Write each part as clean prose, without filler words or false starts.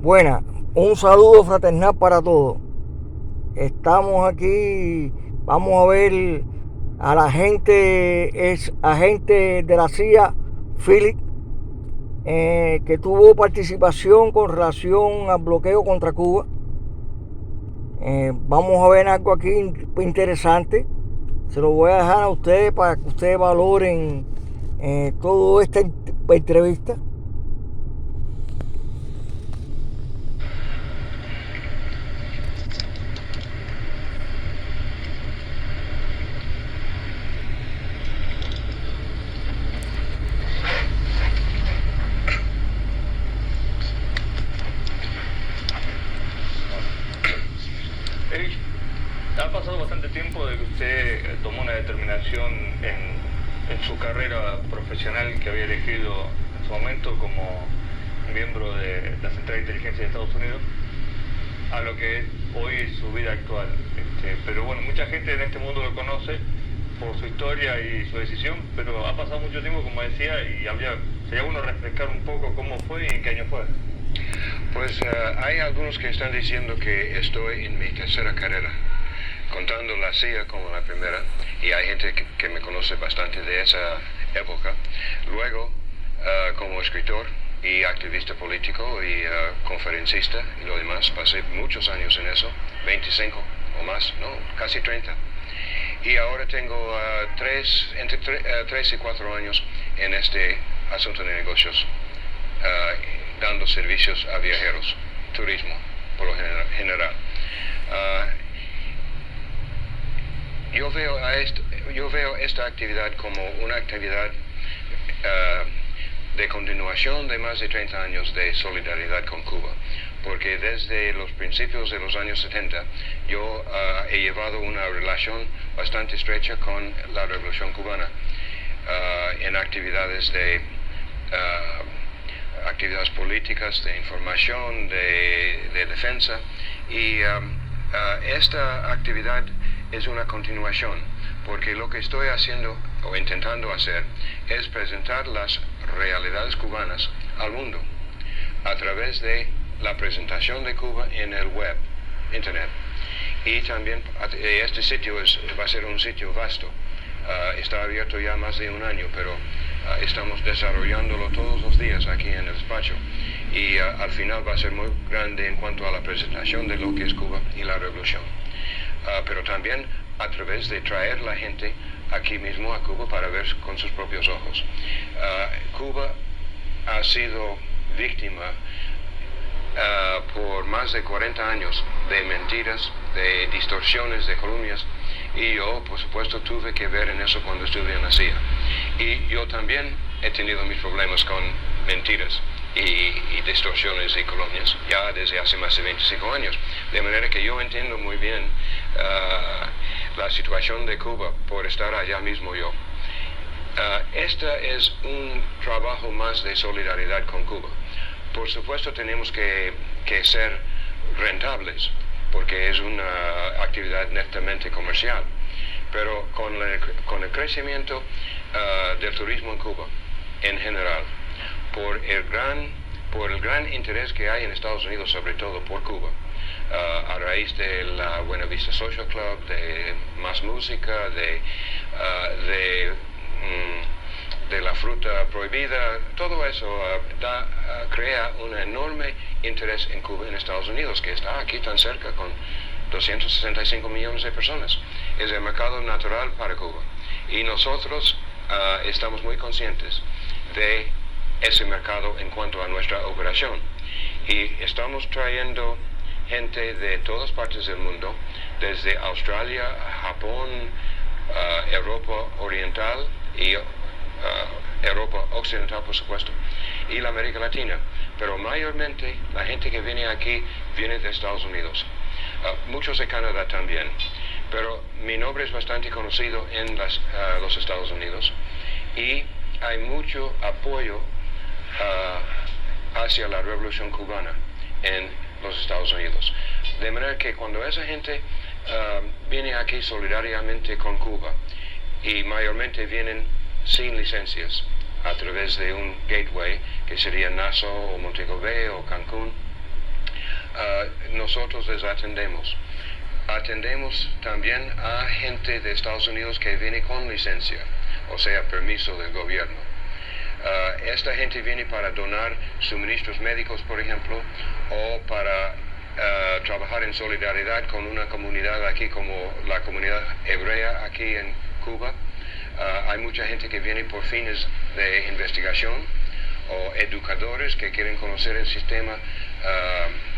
Buena, un saludo fraternal para todos. Estamos aquí, vamos a ver a la gente, es agente de la CIA, Philip, que tuvo participación con relación al bloqueo contra Cuba. Vamos a ver algo aquí interesante. Se lo voy a dejar a ustedes para que ustedes valoren toda esta entrevista. Eric, ha pasado bastante tiempo de que usted tomó una determinación en su carrera profesional que había elegido en su momento como miembro de la Central de Inteligencia de Estados Unidos a lo que es hoy su vida actual. Pero bueno, mucha gente en este mundo lo conoce por su historia y su decisión, pero ha pasado mucho tiempo, como decía, y sería bueno refrescar un poco cómo fue y en qué año fue. Pues hay algunos que están diciendo que estoy en mi tercera carrera, contando la CIA como la primera, y hay gente que me conoce bastante de esa época. Luego, como escritor y activista político y conferencista y lo demás, pasé muchos años en eso, 25 o más, no, casi 30. Y ahora tengo entre 3 y 4 años en este asunto de negocios, dando servicios a viajeros, turismo, por lo general. Yo veo esta actividad como una actividad de continuación de más de 30 años de solidaridad con Cuba, porque desde los principios de los años 70 yo he llevado una relación bastante estrecha con la Revolución Cubana en actividades actividades políticas, de información, de defensa, y esta actividad es una continuación, porque lo que estoy haciendo o intentando hacer es presentar las realidades cubanas al mundo a través de la presentación de Cuba en el web, internet. Y también este sitio va a ser un sitio vasto. Está abierto ya más de un año, pero estamos desarrollándolo todos los días aquí en el despacho. Y al final va a ser muy grande en cuanto a la presentación de lo que es Cuba y la revolución. Pero también a través de traer la gente aquí mismo a Cuba para ver con sus propios ojos. Cuba ha sido víctima por más de 40 años de mentiras, de distorsiones, de calumnias, y yo, por supuesto, tuve que ver en eso cuando estuve en la CIA. Y yo también he tenido mis problemas con mentiras y distorsiones y calumnias ya desde hace más de 25 años. De manera que yo entiendo muy bien la situación de Cuba por estar allá mismo yo. Este es un trabajo más de solidaridad con Cuba. Por supuesto tenemos que ser rentables, porque es una actividad netamente comercial, pero con el crecimiento del turismo en Cuba en general, por el gran interés que hay en Estados Unidos, sobre todo por Cuba, a raíz de la Buena Vista Social Club, de más música, de la fruta prohibida, todo eso crea un enorme interés en Cuba, en Estados Unidos, que está aquí tan cerca con 265 millones de personas. Es el mercado natural para Cuba. Y nosotros estamos muy conscientes de ese mercado en cuanto a nuestra operación. Y estamos trayendo gente de todas partes del mundo, desde Australia, Japón, Europa Oriental y Europa Occidental, por supuesto, y la América Latina, pero mayormente la gente que viene aquí viene de Estados Unidos, muchos de Canadá también, pero mi nombre es bastante conocido en los Estados Unidos y hay mucho apoyo hacia la revolución cubana en los Estados Unidos, de manera que cuando esa gente viene aquí solidariamente con Cuba, y mayormente vienen sin licencias a través de un gateway que sería Nassau o Montego Bay o Cancún, nosotros les atendemos. Atendemos también a gente de Estados Unidos que viene con licencia, o sea, permiso del gobierno. Esta gente viene para donar suministros médicos, por ejemplo, o para trabajar en solidaridad con una comunidad aquí como la comunidad hebrea aquí en Cuba. Hay mucha gente que viene por fines de investigación o educadores que quieren conocer el sistema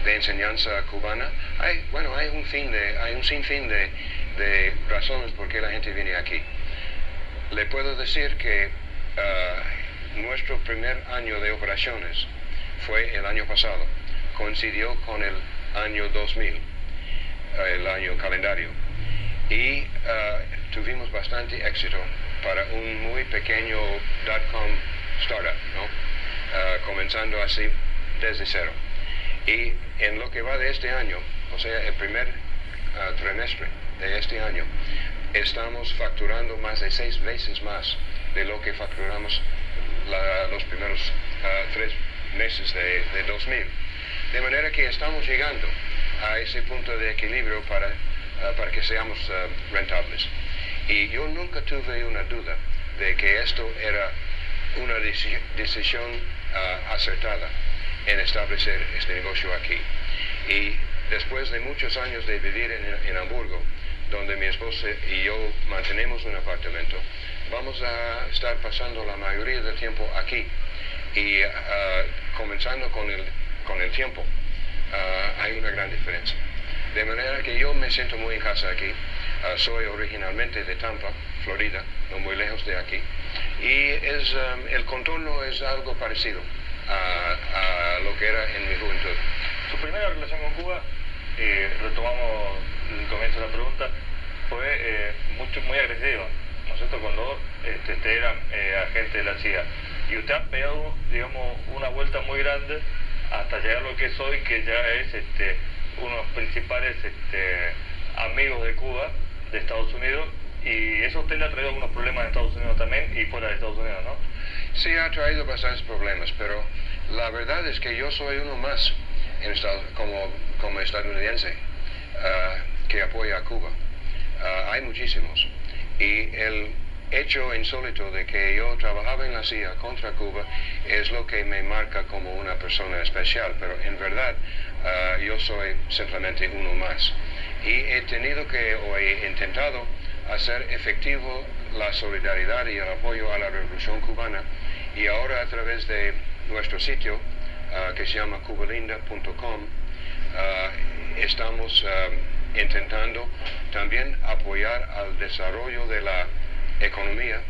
de enseñanza cubana. Hay un sinfín de razones por qué la gente viene aquí. Le puedo decir que nuestro primer año de operaciones fue el año pasado, coincidió con el año 2000, el año calendario, y tuvimos bastante éxito para un muy pequeño .com startup, ¿no? Comenzando así desde cero. Y en lo que va de este año, o sea, el primer trimestre de este año, estamos facturando más de 6 veces más de lo que facturamos los primeros 3 meses de 2000. De manera que estamos llegando a ese punto de equilibrio para que seamos rentables. Y yo nunca tuve una duda de que esto era una decisión acertada en establecer este negocio aquí. Y después de muchos años de vivir en Hamburgo, donde mi esposa y yo mantenemos un apartamento, vamos a estar pasando la mayoría del tiempo aquí. Y comenzando con el tiempo, hay una gran diferencia. De manera que yo me siento muy en casa aquí. Soy originalmente de Tampa, Florida, no muy lejos de aquí. Y el contorno es algo parecido a lo que era en mi juventud. Su primera relación con Cuba, retomamos el comienzo de la pregunta, fue muy agresiva, ¿no es cierto? Cuando usted era agente de la CIA. Y usted ha pegado, digamos, una vuelta muy grande hasta llegar a lo que es hoy, que ya es uno de los principales amigos de Cuba, de Estados Unidos, y eso a usted le ha traído algunos problemas en Estados Unidos también y fuera de Estados Unidos, ¿no? Sí, ha traído bastantes problemas, pero la verdad es que yo soy uno más como estadounidense que apoya a Cuba. Hay muchísimos. Y el hecho insólito de que yo trabajaba en la CIA contra Cuba es lo que me marca como una persona especial, pero en verdad yo soy simplemente uno más. Y he intentado hacer efectivo la solidaridad y el apoyo a la revolución cubana, y ahora a través de nuestro sitio que se llama cubalinda.com estamos intentando también apoyar al desarrollo de la economía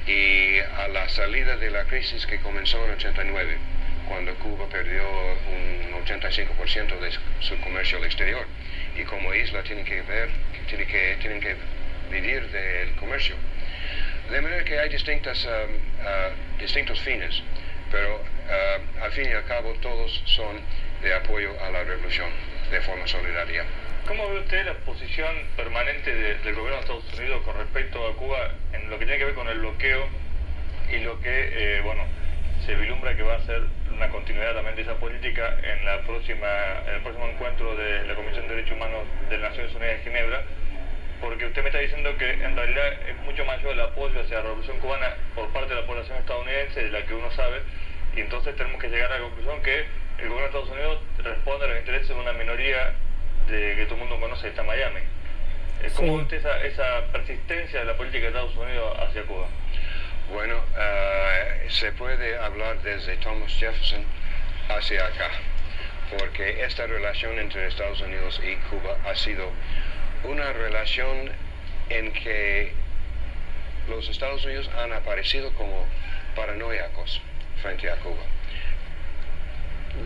y a la salida de la crisis que comenzó en 89, cuando Cuba perdió un 85% de su comercio al exterior, y como isla tienen que vivir del comercio. De manera que hay distintos fines, pero al fin y al cabo todos son de apoyo a la revolución de forma solidaria. ¿Cómo ve usted la posición permanente del gobierno de Estados Unidos con respecto a Cuba en lo que tiene que ver con el bloqueo y lo que, se vislumbra que va a ser una continuidad también de esa política en el próximo encuentro de la Comisión de Derechos Humanos de las Naciones Unidas de Ginebra? Porque usted me está diciendo que en realidad es mucho mayor el apoyo hacia la revolución cubana por parte de la población estadounidense de la que uno sabe, y entonces tenemos que llegar a la conclusión que el gobierno de Estados Unidos responde a los intereses de una minoría que todo el mundo conoce, que está en Miami. ¿Cómo ve usted esa persistencia de la política de Estados Unidos hacia Cuba? Bueno, se puede hablar desde Thomas Jefferson hacia acá, porque esta relación entre Estados Unidos y Cuba ha sido una relación en que los Estados Unidos han aparecido como paranoicos frente a Cuba.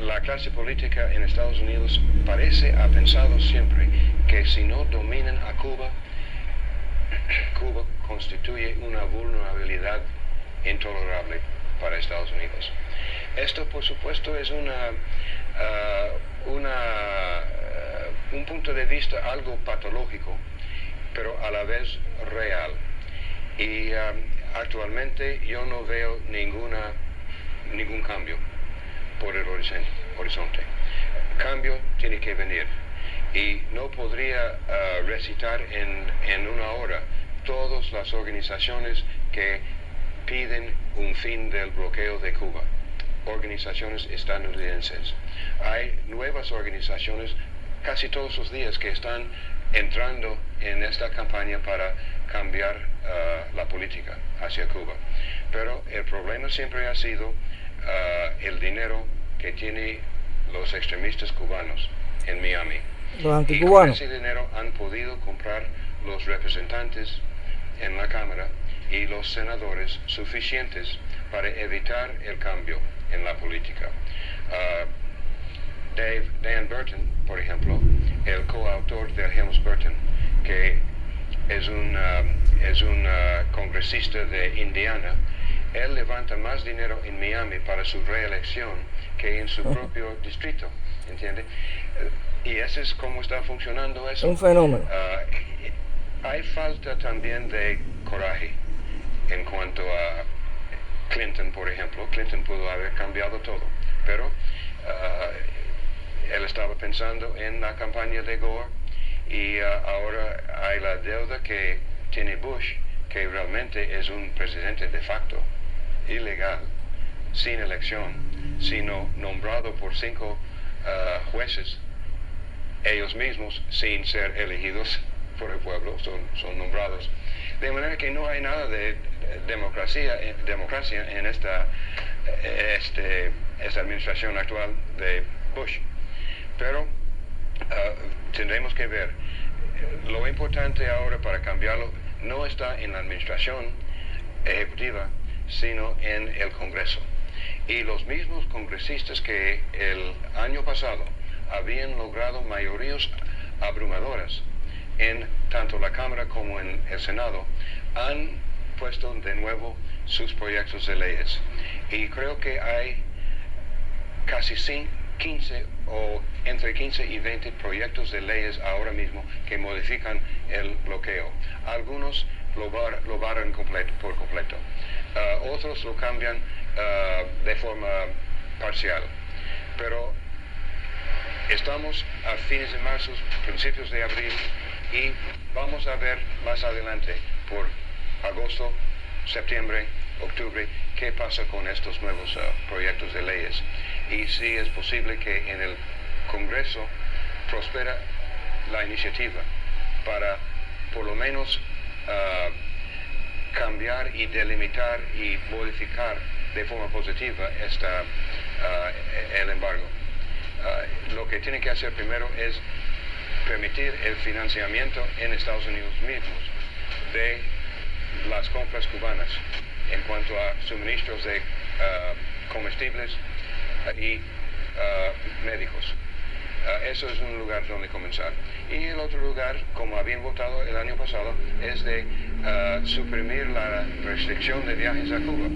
La clase política en Estados Unidos ha pensado siempre que si no dominan a Cuba, Cuba constituye una vulnerabilidad intolerable para Estados Unidos. Esto, por supuesto, es un punto de vista algo patológico, pero a la vez real. Y actualmente yo no veo ningún cambio por el horizonte. cambio tiene que venir. Y no podría recitar en una hora todas las organizaciones que piden un fin del bloqueo de Cuba, organizaciones estadounidenses. Hay nuevas organizaciones casi todos los días que están entrando en esta campaña para cambiar la política hacia Cuba. Pero el problema siempre ha sido el dinero que tienen los extremistas cubanos en Miami. Los Y anticubanos. con ese dinero han podido comprar los representantes en la Cámara y los senadores suficientes para evitar el cambio en la política. Dan Burton, por ejemplo, el coautor del Helms-Burton, que es un congresista de Indiana, él levanta más dinero en Miami para su reelección que en su propio distrito, ¿entiende? Y ese es cómo está funcionando eso. Un fenómeno. Hay falta también de coraje en cuanto a Clinton, por ejemplo. Clinton pudo haber cambiado todo, pero él estaba pensando en la campaña de Gore y ahora hay la deuda que tiene Bush, que realmente es un presidente de facto, ilegal, sin elección, sino nombrado por 5 jueces, ellos mismos sin ser elegidos por el pueblo, son nombrados. De manera que no hay nada de democracia en esta administración actual de Bush. Pero tendremos que ver. Lo importante ahora para cambiarlo no está en la administración ejecutiva, sino en el Congreso. Y los mismos congresistas que el año pasado habían logrado mayorías abrumadoras en tanto la Cámara como en el Senado, han puesto de nuevo sus proyectos de leyes. Y creo que hay casi 15 o entre 15 y 20 proyectos de leyes ahora mismo que modifican el bloqueo. Algunos lo barran por completo. Otros lo cambian de forma parcial. Pero estamos a fines de marzo, principios de abril, y vamos a ver más adelante, por agosto, septiembre, octubre, qué pasa con estos nuevos proyectos de leyes. Y si es posible que en el Congreso prospera la iniciativa para por lo menos cambiar y delimitar y modificar de forma positiva el embargo. Lo que tiene que hacer primero es permitir el financiamiento en Estados Unidos mismos de las compras cubanas en cuanto a suministros de comestibles y médicos. Eso es un lugar donde comenzar. Y el otro lugar, como habían votado el año pasado, es de suprimir la restricción de viajes a Cuba.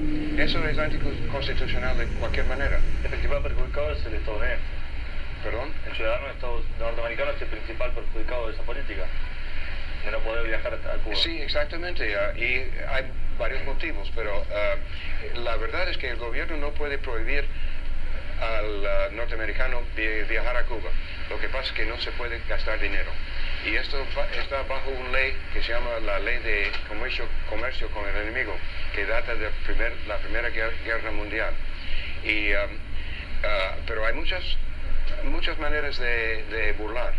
Eso es anticonstitucional de cualquier manera. El principal perjudicado es el estadounidense. ¿Perdón? El ciudadano norteamericano es el principal perjudicado de esa política, de no poder viajar a Cuba. Sí, exactamente. Y hay varios motivos, pero la verdad es que el gobierno no puede prohibir al norteamericano viajar a Cuba. Lo que pasa es que no se puede gastar dinero. Y esto está bajo una ley que se llama la Ley de Comercio con el Enemigo, que data de la Primera Guerra Mundial. Pero hay muchas maneras de burlar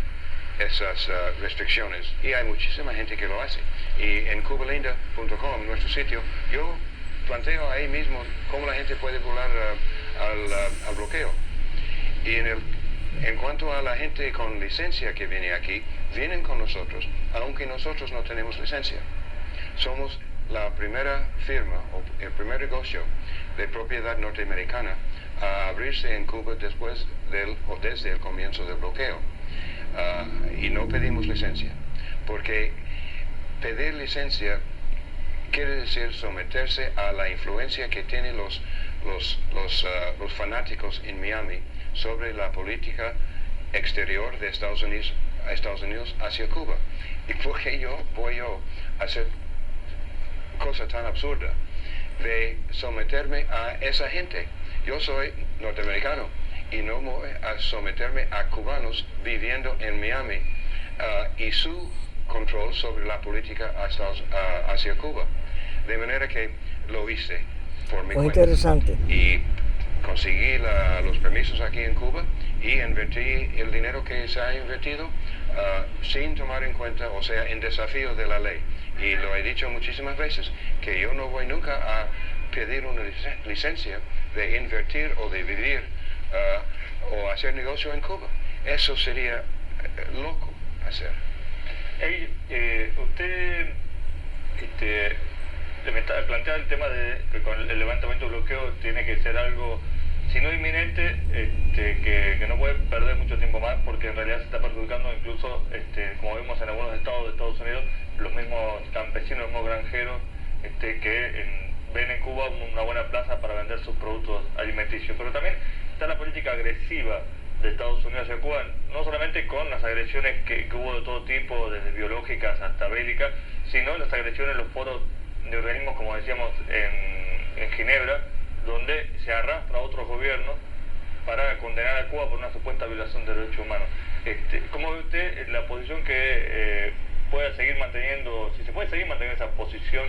esas restricciones, y hay muchísima gente que lo hace. Y en cubalinda.com, nuestro sitio, yo planteo ahí mismo cómo la gente puede burlar al bloqueo. Y en cuanto a la gente con licencia que viene aquí, vienen con nosotros, aunque nosotros no tenemos licencia. Somos la primera firma o el primer negocio de propiedad norteamericana a abrirse en Cuba desde el comienzo del bloqueo. Y no pedimos licencia, porque pedir licencia quiere decir someterse a la influencia que tienen los fanáticos en Miami sobre la política exterior de Estados Unidos hacia Cuba. ¿Y por qué voy a hacer cosa tan absurda de someterme a esa gente? Yo soy norteamericano y no voy a someterme a cubanos viviendo en Miami y su control sobre la política hacia Cuba. De manera que lo hice por mi Muy cuenta. interesante. Y conseguí los permisos aquí en Cuba y invertí el dinero que se ha invertido sin tomar en cuenta, o sea, en desafío de la ley. Y lo he dicho muchísimas veces, que yo no voy nunca a pedir una licencia de invertir o de vivir o hacer negocio en Cuba. Eso sería loco hacer. Hey, usted plantea el tema de que con el levantamiento de bloqueo tiene que ser algo, si no inminente, que no puede perder mucho tiempo más, porque en realidad se está perjudicando incluso, como vemos en algunos estados de Estados Unidos, los mismos campesinos, los mismos granjeros, ven en Cuba una buena plaza para vender sus productos alimenticios. Pero también está la política agresiva de Estados Unidos hacia Cuba, no solamente con las agresiones que hubo de todo tipo, desde biológicas hasta bélicas, sino las agresiones en los foros de organismos, como decíamos, en Ginebra, donde se arrastra a otros gobiernos para condenar a Cuba por una supuesta violación de derechos humanos. ¿Cómo ve usted la posición que pueda seguir manteniendo, si se puede seguir manteniendo esa posición,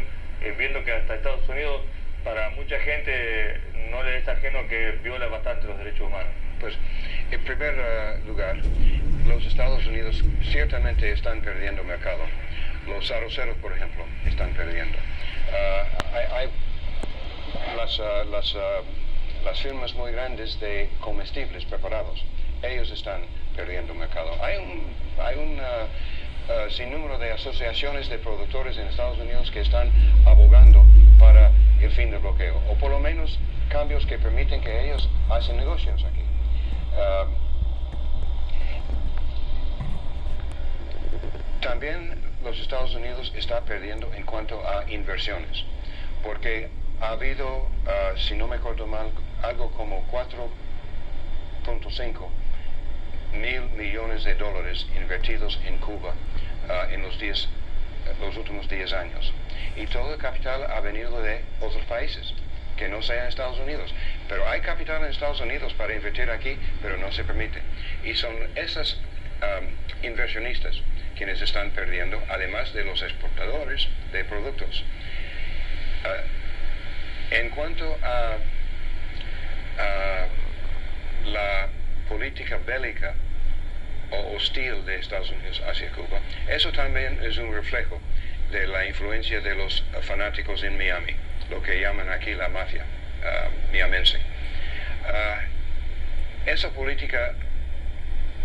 viendo que hasta Estados Unidos, para mucha gente, no le es ajeno que viola bastante los derechos humanos? Pues, en primer lugar, los Estados Unidos ciertamente están perdiendo mercado. Los arroceros, por ejemplo, están perdiendo. Hay las firmas muy grandes de comestibles preparados, ellos están perdiendo mercado. Hay un sinnúmero de asociaciones de productores en Estados Unidos que están abogando para el fin del bloqueo, o por lo menos cambios que permiten que ellos hacen negocios aquí. También los Estados Unidos está perdiendo en cuanto a inversiones, porque ha habido, si no me acuerdo mal, algo como 4.5 mil millones de dólares invertidos en Cuba en los últimos 10 años. Y todo el capital ha venido de otros países, que no sean Estados Unidos. Pero hay capital en Estados Unidos para invertir aquí, pero no se permite. Y son esos inversionistas quienes están perdiendo, además de los exportadores de productos. En cuanto a la política bélica o hostil de Estados Unidos hacia Cuba, eso también es un reflejo de la influencia de los fanáticos en Miami, lo que llaman aquí la mafia miamense. Esa política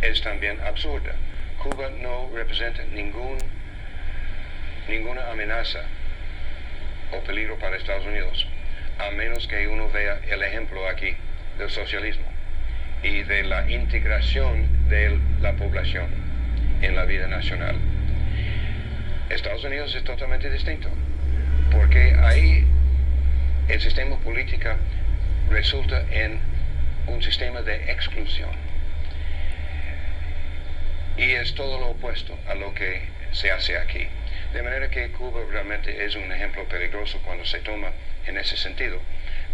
es también absurda. Cuba no representa ninguna amenaza o peligro para Estados Unidos, a menos que uno vea el ejemplo aquí del socialismo y de la integración de la población en la vida nacional. Estados Unidos es totalmente distinto, porque ahí el sistema político resulta en un sistema de exclusión. Y es todo lo opuesto a lo que se hace aquí. De manera que Cuba realmente es un ejemplo peligroso cuando se toma en ese sentido.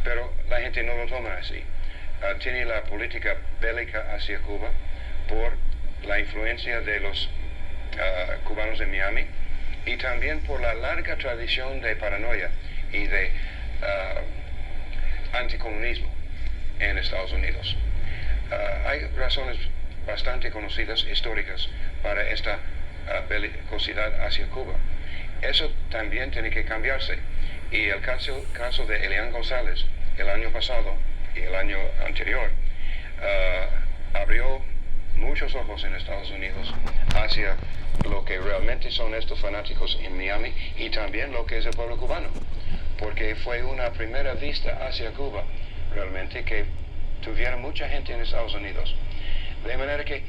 Pero la gente no lo toma así. Tiene la política bélica hacia Cuba por la influencia de los cubanos de Miami y también por la larga tradición de paranoia y de anticomunismo en Estados Unidos. Hay razones bastante conocidas, históricas, para esta belicosidad hacia Cuba. Eso también tiene que cambiarse. Y el caso de Elian González, el año pasado y el año anterior, abrió muchos ojos en Estados Unidos hacia lo que realmente son estos fanáticos en Miami y también lo que es el pueblo cubano, porque fue una primera vista hacia Cuba realmente que tuviera mucha gente en Estados Unidos. De manera que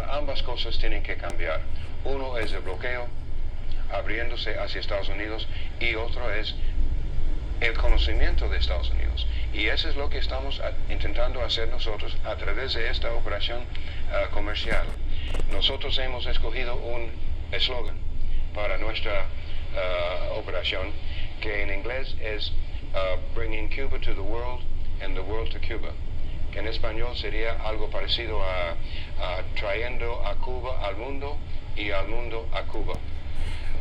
ambas cosas tienen que cambiar. Uno es el bloqueo abriéndose hacia Estados Unidos y otro es el conocimiento de Estados Unidos. Y eso es lo que estamos intentando hacer nosotros a través de esta operación comercial. Nosotros hemos escogido un eslogan para nuestra operación que en inglés es Bringing Cuba to the World and the World to Cuba. que en español sería algo parecido a trayendo a Cuba al mundo y al mundo a Cuba,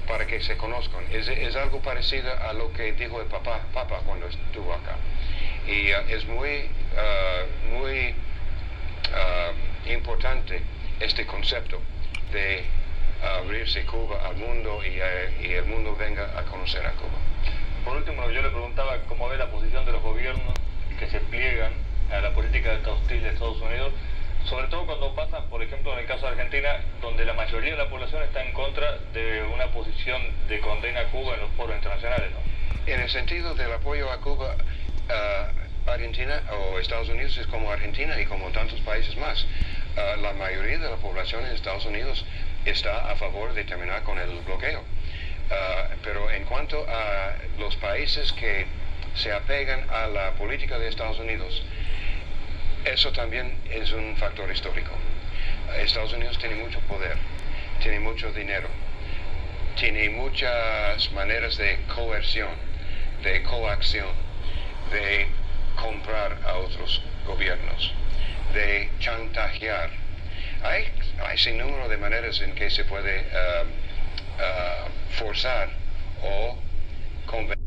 para que se conozcan. Es algo parecido a lo que dijo el Papa cuando estuvo acá. Y es muy importante este concepto de abrirse Cuba al mundo y el mundo venga a conocer a Cuba. Por último, yo le preguntaba cómo ve la posición de los gobiernos que se pliegan a la política hostil de Estados Unidos, sobre todo cuando pasan, por ejemplo, en el caso de Argentina, donde la mayoría de la población está en contra de una posición de condena a Cuba en los foros internacionales, ¿no? En el sentido del apoyo a Cuba, Argentina o Estados Unidos es como Argentina y como tantos países más. La mayoría de la población en Estados Unidos está a favor de terminar con el bloqueo. Pero en cuanto a los países que se apegan a la política de Estados Unidos, eso también es un factor histórico. Estados Unidos tiene mucho poder, tiene mucho dinero, tiene muchas maneras de coerción, de coacción, de comprar a otros gobiernos, de chantajear. Hay sin número de maneras en que se puede forzar o convencer